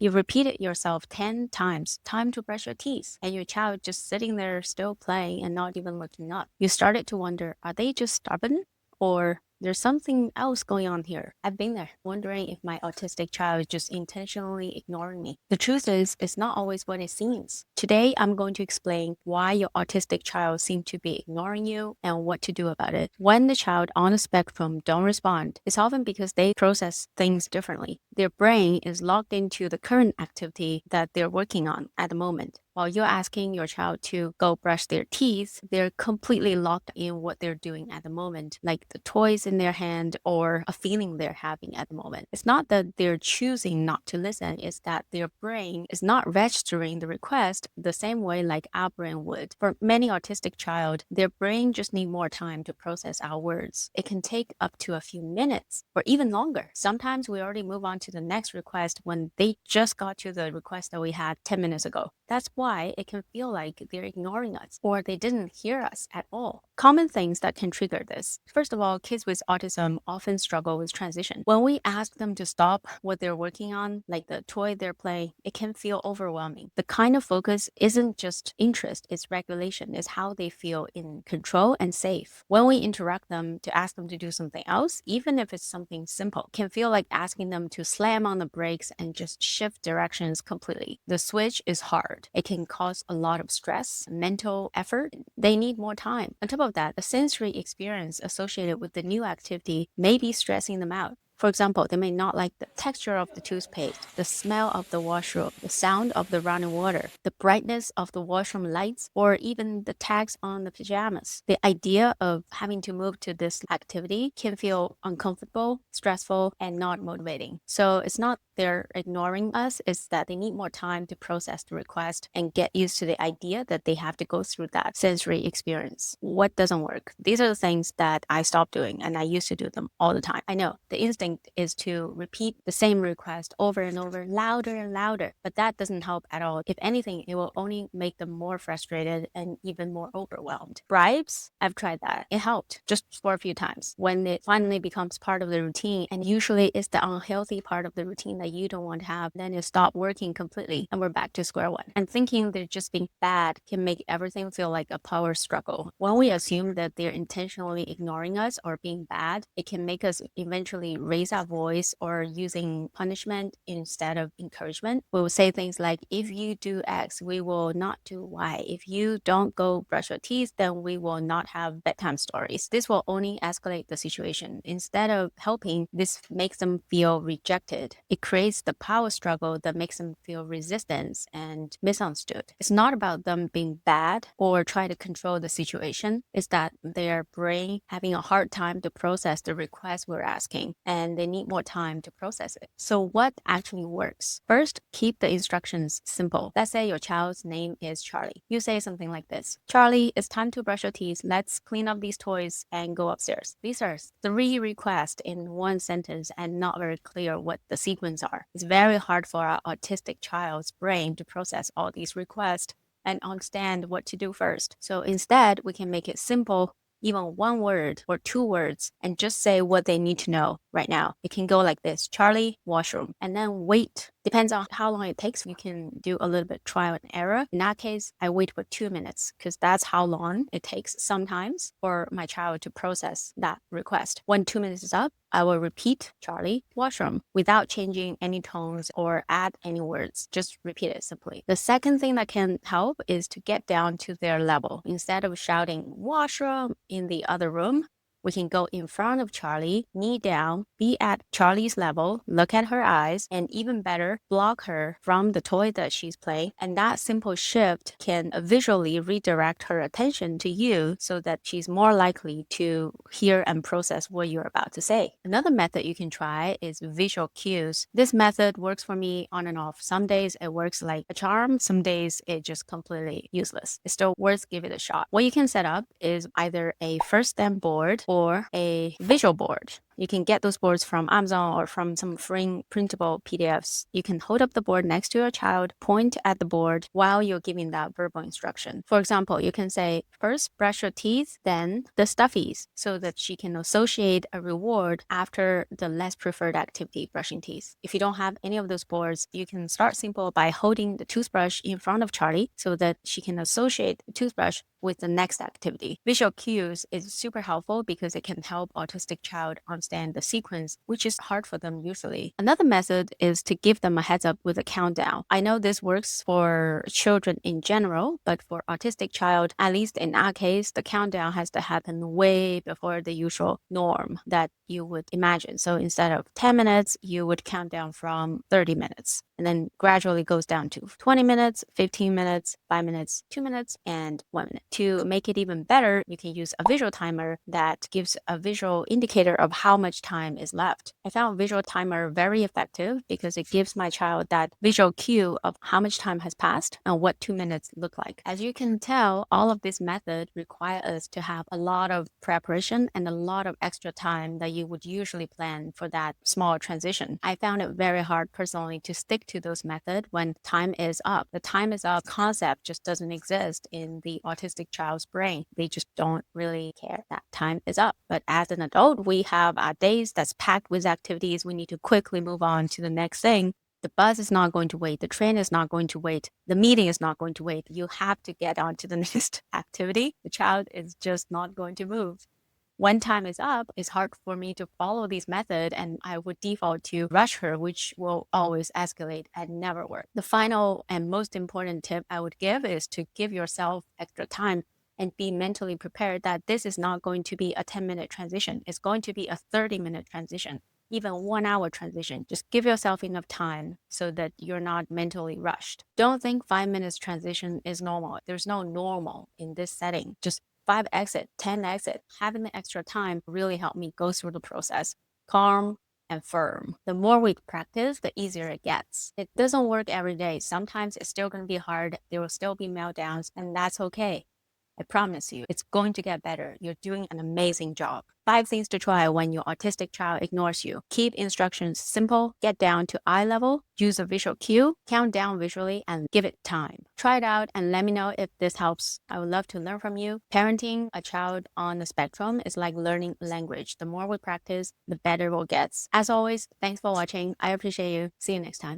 You repeat it yourself 10 times, time to brush your teeth, and your child just sitting there still playing and not even looking up. You started to wonder, are they just stubborn? Or there's something else going on here. I've been there, wondering if my autistic child is just intentionally ignoring me. The truth is, it's not always what it seems. Today, I'm going to explain why your autistic child seems to be ignoring you and what to do about it. When the child on the spectrum don't respond, it's often because they process things differently. Their brain is locked into the current activity that they're working on at the moment. While you're asking your child to go brush their teeth, they're completely locked in what they're doing at the moment, like the toys in their hand or a feeling they're having at the moment. It's not that they're choosing not to listen, it's that their brain is not registering the request the same way like our brain would. For many autistic child, their brain just need more time to process our words. It can take up to a few minutes or even longer. Sometimes we already move on to the next request when they just got to the request that we had 10 minutes ago. That's why it can feel like they're ignoring us or they didn't hear us at all. Common things that can trigger this. First of all, kids with autism often struggle with transition. When we ask them to stop what they're working on, like the toy they're playing, it can feel overwhelming. The kind of focus isn't just interest, it's regulation, it's how they feel in control and safe. When we interrupt them to ask them to do something else, even if it's something simple, it can feel like asking them to slam on the brakes and just shift directions completely. The switch is hard. It can cause a lot of stress, mental effort. They need more time. On top of that, the sensory experience associated with the new activity may be stressing them out. For example, they may not like the texture of the toothpaste, the smell of the washroom, the sound of the running water, the brightness of the washroom lights, or even the tags on the pajamas. The idea of having to move to this activity can feel uncomfortable, stressful, and not motivating. So it's not they're ignoring us, it's that they need more time to process the request and get used to the idea that they have to go through that sensory experience. What doesn't work? These are the things that I stopped doing, and I used to do them all the time. I know the instinct is to repeat the same request over and over, louder and louder, but that doesn't help at all. If anything, it will only make them more frustrated and even more overwhelmed. Bribes, I've tried that. It helped just for a few times. When it finally becomes part of the routine, and usually it's the unhealthy part of the routine that you don't want to have, then it stops working completely and we're back to square one. And thinking they're just being bad can make everything feel like a power struggle. When we assume that they're intentionally ignoring us or being bad, it can make us eventually raise our voice or using punishment instead of encouragement. We will say things like, if you do X, we will not do Y. If you don't go brush your teeth, then we will not have bedtime stories. This will only escalate the situation. Instead of helping, this makes them feel rejected. It creates the power struggle that makes them feel resistance and misunderstood. It's not about them being bad or try to control the situation. It's that their brain having a hard time to process the request we're asking, and they need more time to process it. So what actually works? First, keep the instructions simple. Let's say your child's name is Charlie. You say something like this: Charlie, it's time to brush your teeth. Let's clean up these toys and go upstairs. These are 3 requests in one sentence and not very clear what the sequence are. It's very hard for our autistic child's brain to process all these requests and understand what to do first. So instead, we can make it simple, even 1 word or 2 words, and just say what they need to know right now. It can go like this: Charlie, washroom, and then wait. Depends on how long it takes. You can do a little bit trial and error. In that case, I wait for 2 minutes because that's how long it takes sometimes for my child to process that request. When 2 minutes is up, I will repeat Charlie, washroom without changing any tones or add any words. Just repeat it simply. The second thing that can help is to get down to their level. Instead of shouting washroom in the other room, we can go in front of Charlie, knee down, be at Charlie's level, look at her eyes, and even better, block her from the toy that she's playing. And that simple shift can visually redirect her attention to you so that she's more likely to hear and process what you're about to say. Another method you can try is visual cues. This method works for me on and off. Some days it works like a charm, some days it's just completely useless. It's still worth giving it a shot. What you can set up is either a first stamp board or or a visual board. You can get those boards from Amazon or from some free printable PDFs. You can hold up the board next to your child, point at the board while you're giving that verbal instruction. For example, you can say, first brush your teeth, then the stuffies, so that she can associate a reward after the less preferred activity, brushing teeth. If you don't have any of those boards, you can start simple by holding the toothbrush in front of Charlie so that she can associate the toothbrush with the next activity. Visual cues is super helpful because it can help autistic child understand the sequence, which is hard for them usually. Another method is to give them a heads up with a countdown. I know this works for children in general, but for autistic child, at least in our case, the countdown has to happen way before the usual norm that you would imagine. So instead of 10 minutes, you would count down from 30 minutes and then gradually goes down to 20 minutes, 15 minutes, 5 minutes, 2 minutes, and 1 minute. To make it even better, you can use a visual timer that gives a visual indicator of how much time is left. I found visual timer very effective because it gives my child that visual cue of how much time has passed and what 2 minutes look like. As you can tell, all of this method require us to have a lot of preparation and a lot of extra time that you would usually plan for that small transition. I found it very hard personally to stick to those methods when time is up. The time is up concept just doesn't exist in the autistic child's brain. They just don't really care that time is up. But as an adult, we have our days that's packed with activities. We need to quickly move on to the next thing. The bus is not going to wait. The train is not going to wait. The meeting is not going to wait. You have to get on to the next activity. The child is just not going to move. When time is up, it's hard for me to follow this method and I would default to rush her, which will always escalate and never work. The final and most important tip I would give is to give yourself extra time and be mentally prepared that this is not going to be a 10-minute transition. It's going to be a 30-minute transition, even 1 hour transition. Just give yourself enough time so that you're not mentally rushed. Don't think 5 minutes transition is normal. There's no normal in this setting. Just 5 exit, 10 exit, having the extra time really helped me go through the process calm and firm. The more we practice, the easier it gets. It doesn't work every day. Sometimes it's still going to be hard. There will still be meltdowns, and that's okay. I promise you, it's going to get better. You're doing an amazing job. 5 things to try when your autistic child ignores you. Keep instructions simple, get down to eye level, use a visual cue, count down visually, and give it time. Try it out and let me know if this helps. I would love to learn from you. Parenting a child on the spectrum is like learning a language. The more we practice, the better we'll get. As always, thanks for watching. I appreciate you. See you next time.